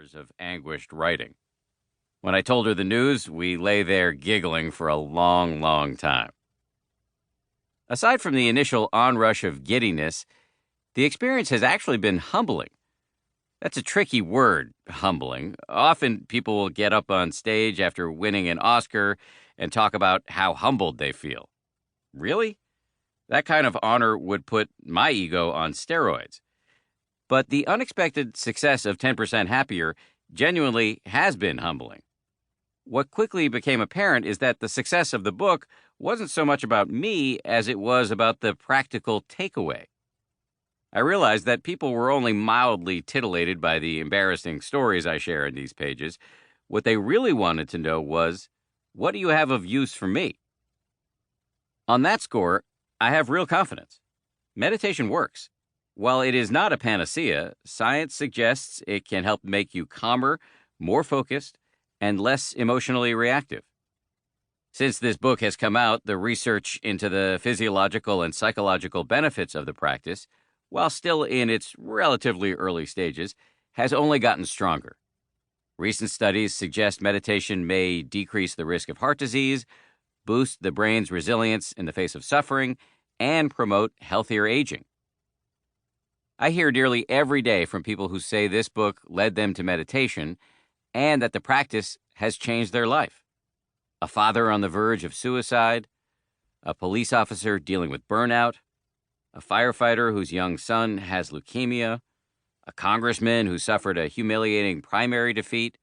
hours of anguished writing. When I told her the news, we lay there giggling for a long, long time. Aside from the initial onrush of giddiness, the experience has actually been humbling. That's a tricky word, humbling. Often people will get up on stage after winning an Oscar and talk about how humbled they feel. Really? That kind of honor would put my ego on steroids. But the unexpected success of 10% Happier genuinely has been humbling. What quickly became apparent is that the success of the book wasn't so much about me as it was about the practical takeaway. I realized that people were only mildly titillated by the embarrassing stories I share in these pages. What they really wanted to know was, what do you have of use for me? On that score, I have real confidence. Meditation works. While it is not a panacea, science suggests it can help make you calmer, more focused, and less emotionally reactive. Since this book has come out, the research into the physiological and psychological benefits of the practice, while still in its relatively early stages, has only gotten stronger. Recent studies suggest meditation may decrease the risk of heart disease, boost the brain's resilience in the face of suffering, and promote healthier aging. I hear nearly every day from people who say this book led them to meditation and that the practice has changed their life. A father on the verge of suicide, a police officer dealing with burnout, a firefighter whose young son has leukemia, a congressman who suffered a humiliating primary defeat,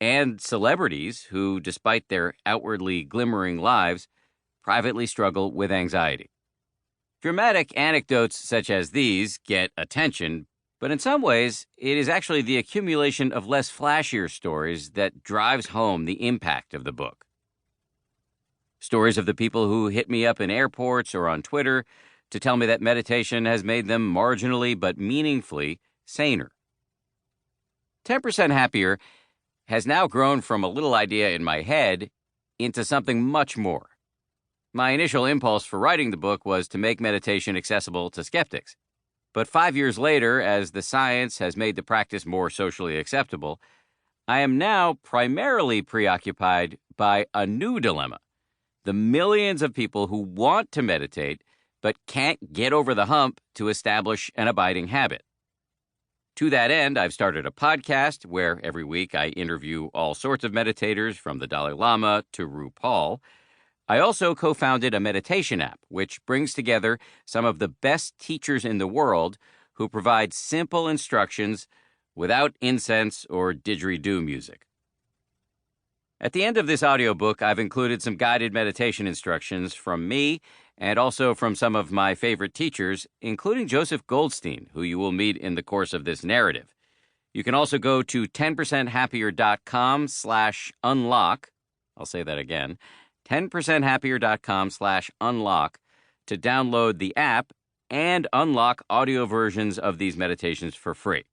and celebrities who, despite their outwardly glimmering lives, privately struggle with anxiety. Dramatic anecdotes such as these get attention, but in some ways, it is actually the accumulation of less flashier stories that drives home the impact of the book. Stories of the people who hit me up in airports or on Twitter to tell me that meditation has made them marginally but meaningfully saner. 10% Happier has now grown from a little idea in my head into something much more. My initial impulse for writing the book was to make meditation accessible to skeptics. But 5 years later, as the science has made the practice more socially acceptable, I am now primarily preoccupied by a new dilemma: the millions of people who want to meditate but can't get over the hump to establish an abiding habit. To that end, I've started a podcast where every week I interview all sorts of meditators, from the Dalai Lama to RuPaul. I also co-founded a meditation app, which brings together some of the best teachers in the world who provide simple instructions without incense or didgeridoo music. At the end of this audiobook, I've included some guided meditation instructions from me and also from some of my favorite teachers, including Joseph Goldstein, who you will meet in the course of this narrative. You can also go to 10percenthappier.com/unlock. I'll say that again. 10percenthappier.com/unlock to download the app and unlock audio versions of these meditations for free.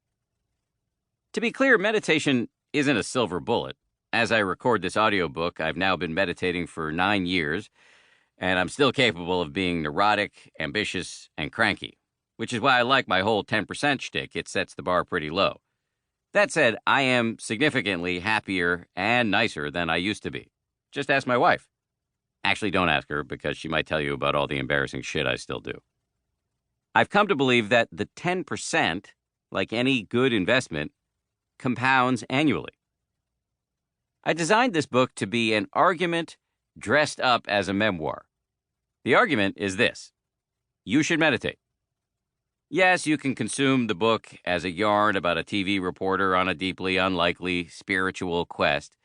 To be clear, meditation isn't a silver bullet. As I record this audiobook, I've now been meditating for 9 years, and I'm still capable of being neurotic, ambitious, and cranky, which is why I like my whole 10% shtick. It sets the bar pretty low. That said, I am significantly happier and nicer than I used to be. Just ask my wife. Actually, don't ask her, because she might tell you about all the embarrassing shit I still do. I've come to believe that the 10%, like any good investment, compounds annually. I designed this book to be an argument dressed up as a memoir. The argument is this: you should meditate. Yes, you can consume the book as a yarn about a TV reporter on a deeply unlikely spiritual quest,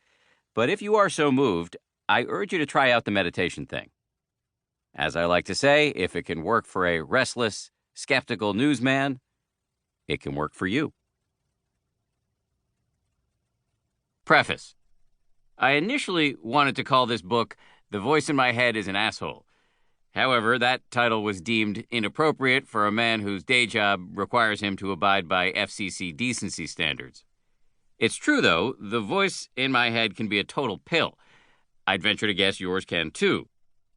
but if you are so moved, I urge you to try out the meditation thing. As I like to say, if it can work for a restless, skeptical newsman, it can work for you. Preface. I initially wanted to call this book "The Voice in My Head is an Asshole." However, that title was deemed inappropriate for a man whose day job requires him to abide by FCC decency standards. It's true, though, the voice in my head can be a total pill. I'd venture to guess yours can, too.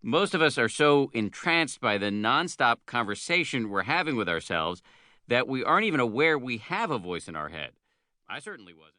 Most of us are so entranced by the nonstop conversation we're having with ourselves that we aren't even aware we have a voice in our head. I certainly wasn't.